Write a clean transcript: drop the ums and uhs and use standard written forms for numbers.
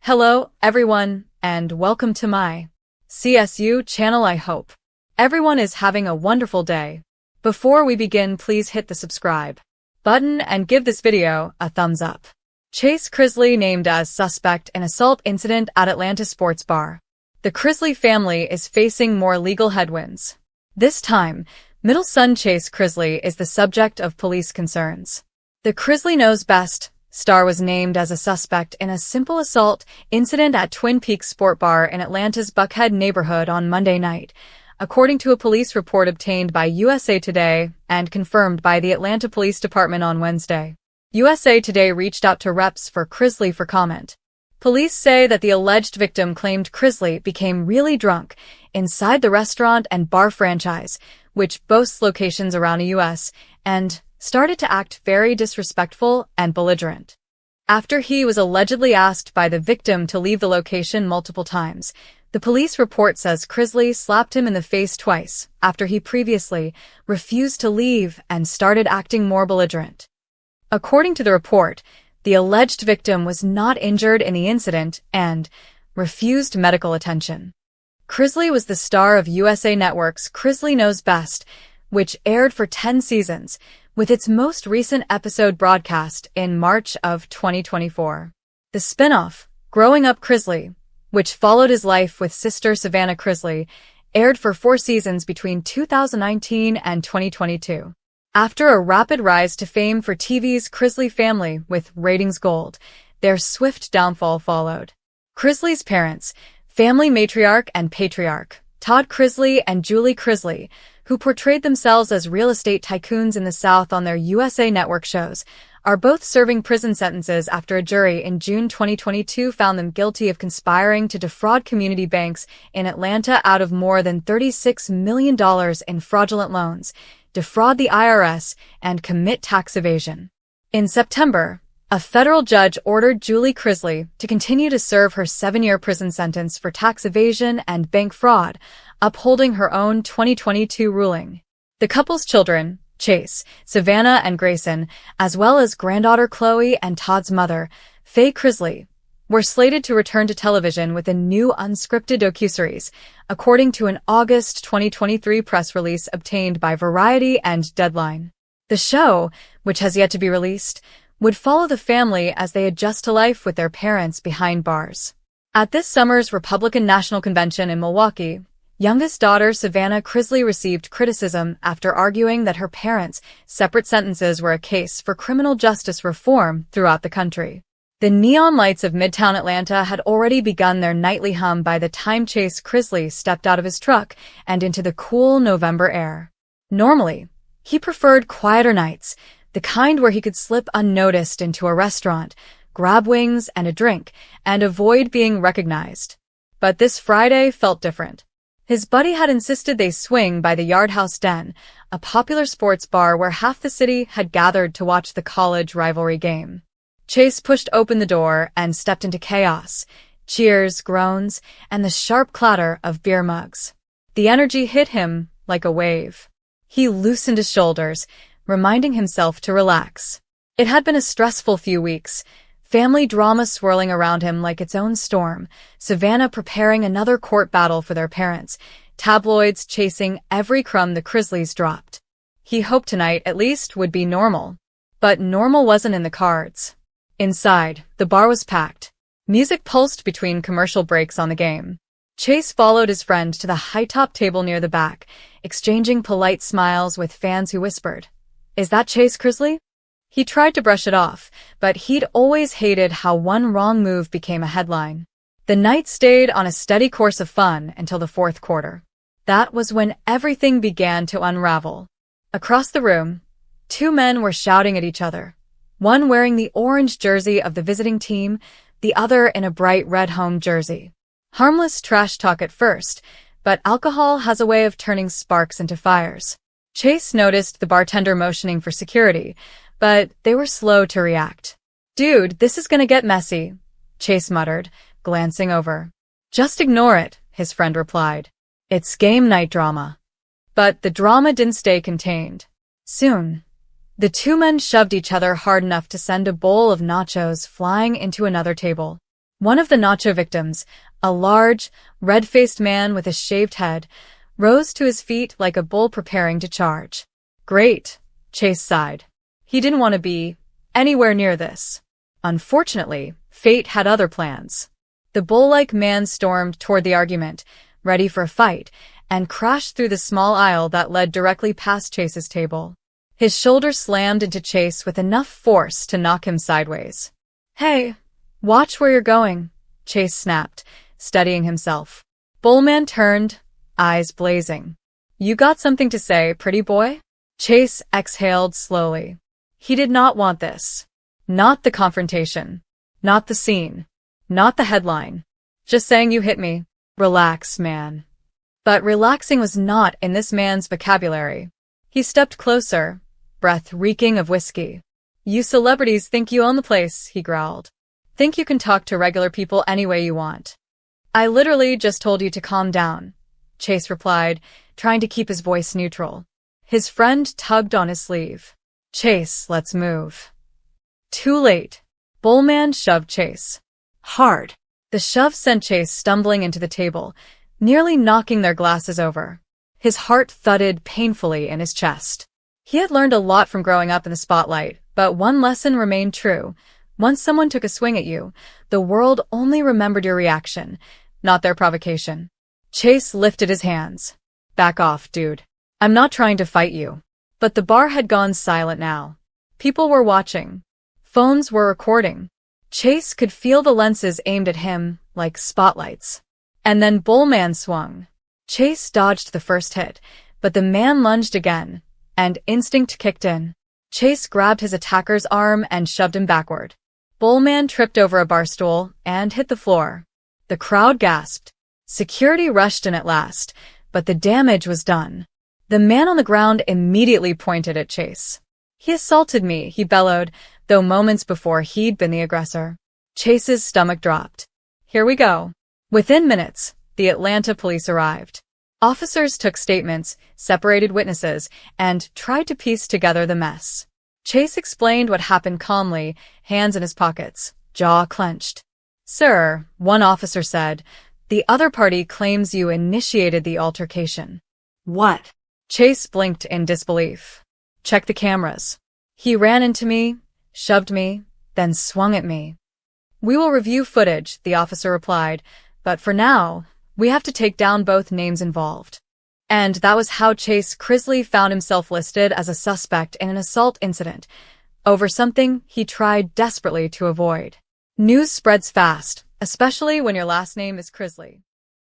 Hello, everyone, and welcome to my CSU channel. I hope everyone is having a wonderful day. Before we begin, please hit the subscribe button and give this video a thumbs up. Chase Chrisley named as suspect in assault incident at Atlanta sports bar. The Chrisley family is facing more legal headwinds. This time, middle son Chase Chrisley is the subject of police concerns. The Chrisley Knows Best star was named as a suspect in a simple assault incident at Twin Peaks Sport Bar in Atlanta's Buckhead neighborhood on Monday night, according to a police report obtained by USA Today and confirmed by the Atlanta Police Department on Wednesday. USA Today reached out to reps for Chrisley for comment. Police say that the alleged victim claimed Chrisley became really drunk inside the restaurant and bar franchise, which boasts locations around the U.S., and started to act very disrespectful and belligerent. After he was allegedly asked by the victim to leave the location multiple times, the police report says Chrisley slapped him in the face twice after he previously refused to leave and started acting more belligerent. According to the report, the alleged victim was not injured in the incident and refused medical attention. Chrisley was the star of USA Network's Chrisley Knows Best, which aired for 10 seasons, with its most recent episode broadcast in March of 2024. The spin-off, Growing Up Chrisley, which followed his life with sister Savannah Chrisley, aired for 4 seasons between 2019 and 2022. After a rapid rise to fame for TV's Chrisley family with ratings gold, their swift downfall followed. Chrisley's parents, family matriarch and patriarch, Todd Chrisley and Julie Chrisley, who portrayed themselves as real estate tycoons in the South on their USA Network shows, are both serving prison sentences after a jury in June 2022 found them guilty of conspiring to defraud community banks in Atlanta out of more than $36 million in fraudulent loans, defraud the IRS, and commit tax evasion. In September, a federal judge ordered Julie Chrisley to continue to serve her 7-year prison sentence for tax evasion and bank fraud, upholding her own 2022 ruling. The couple's children, Chase, Savannah, and Grayson, as well as granddaughter Chloe and Todd's mother, Faye Chrisley, were slated to return to television with a new unscripted docuseries, according to an August 2023 press release obtained by Variety and Deadline. The show, which has yet to be released, would follow the family as they adjust to life with their parents behind bars. At this summer's Republican National Convention in Milwaukee, youngest daughter Savannah Chrisley received criticism after arguing that her parents' separate sentences were a case for criminal justice reform throughout the country. The neon lights of Midtown Atlanta had already begun their nightly hum by the time Chase Chrisley stepped out of his truck and into the cool November air. Normally, he preferred quieter nights, the kind where he could slip unnoticed into a restaurant, grab wings and a drink, and avoid being recognized. But this Friday felt different. His buddy had insisted they swing by the Yard House Den, a popular sports bar where half the city had gathered to watch the college rivalry game. Chase pushed open the door and stepped into chaos, cheers, groans, and the sharp clatter of beer mugs. The energy hit him like a wave. He loosened his shoulders, reminding himself to relax. It had been a stressful few weeks, family drama swirling around him like its own storm, Savannah preparing another court battle for their parents, tabloids chasing every crumb the Chrisleys dropped. He hoped tonight, at least, would be normal. But normal wasn't in the cards. Inside, the bar was packed. Music pulsed between commercial breaks on the game. Chase followed his friend to the high-top table near the back, exchanging polite smiles with fans who whispered, "Is that Chase Chrisley?" He tried to brush it off, but he'd always hated how one wrong move became a headline. The night stayed on a steady course of fun until the fourth quarter. That was when everything began to unravel. Across the room, 2 men were shouting at each other, one wearing the orange jersey of the visiting team, the other in a bright red home jersey. Harmless trash talk at first, but alcohol has a way of turning sparks into fires. Chase noticed the bartender motioning for security, but they were slow to react. "Dude, this is gonna get messy," Chase muttered, glancing over. "Just ignore it," his friend replied. "It's game night drama." But the drama didn't stay contained. Soon, the 2 men shoved each other hard enough to send a bowl of nachos flying into another table. One of the nacho victims, a large, red-faced man with a shaved head, rose to his feet like a bull preparing to charge. Great, Chase sighed. He didn't want to be anywhere near this. Unfortunately, fate had other plans. The bull-like man stormed toward the argument, ready for a fight, and crashed through the small aisle that led directly past Chase's table. His shoulder slammed into Chase with enough force to knock him sideways. Hey, watch where you're going, Chase snapped, steadying himself. Bullman turned, eyes blazing. You got something to say, pretty boy? Chase exhaled slowly. He did not want this. Not the confrontation. Not the scene. Not the headline. Just saying you hit me. Relax, man. But relaxing was not in this man's vocabulary. He stepped closer, breath reeking of whiskey. You celebrities think you own the place, he growled. Think you can talk to regular people any way you want. I literally just told you to calm down, Chase replied, trying to keep his voice neutral. His friend tugged on his sleeve. Chase, let's move. Too late. Bullman shoved Chase. Hard. The shove sent Chase stumbling into the table, nearly knocking their glasses over. His heart thudded painfully in his chest. He had learned a lot from growing up in the spotlight, but one lesson remained true. Once someone took a swing at you, the world only remembered your reaction, not their provocation. Chase lifted his hands. Back off, dude. I'm not trying to fight you. But the bar had gone silent now. People were watching. Phones were recording. Chase could feel the lenses aimed at him, like spotlights. And then Bullman swung. Chase dodged the first hit, but the man lunged again, and instinct kicked in. Chase grabbed his attacker's arm and shoved him backward. Bullman tripped over a bar stool and hit the floor. The crowd gasped. Security rushed in at last, but the damage was done. The man on the ground immediately pointed at Chase. He assaulted me, he bellowed, though moments before he'd been the aggressor. Chase's stomach dropped. Here we go. Within minutes, the Atlanta police arrived. Officers took statements, separated witnesses, and tried to piece together the mess. Chase explained what happened calmly, hands in his pockets, jaw clenched. Sir, one officer said, the other party claims you initiated the altercation. What? Chase blinked in disbelief. Check the cameras. He ran into me, shoved me, then swung at me. We will review footage, the officer replied, but for now, we have to take down both names involved. And that was how Chase Chrisley found himself listed as a suspect in an assault incident, over something he tried desperately to avoid. News spreads fast, especially when your last name is Chrisley.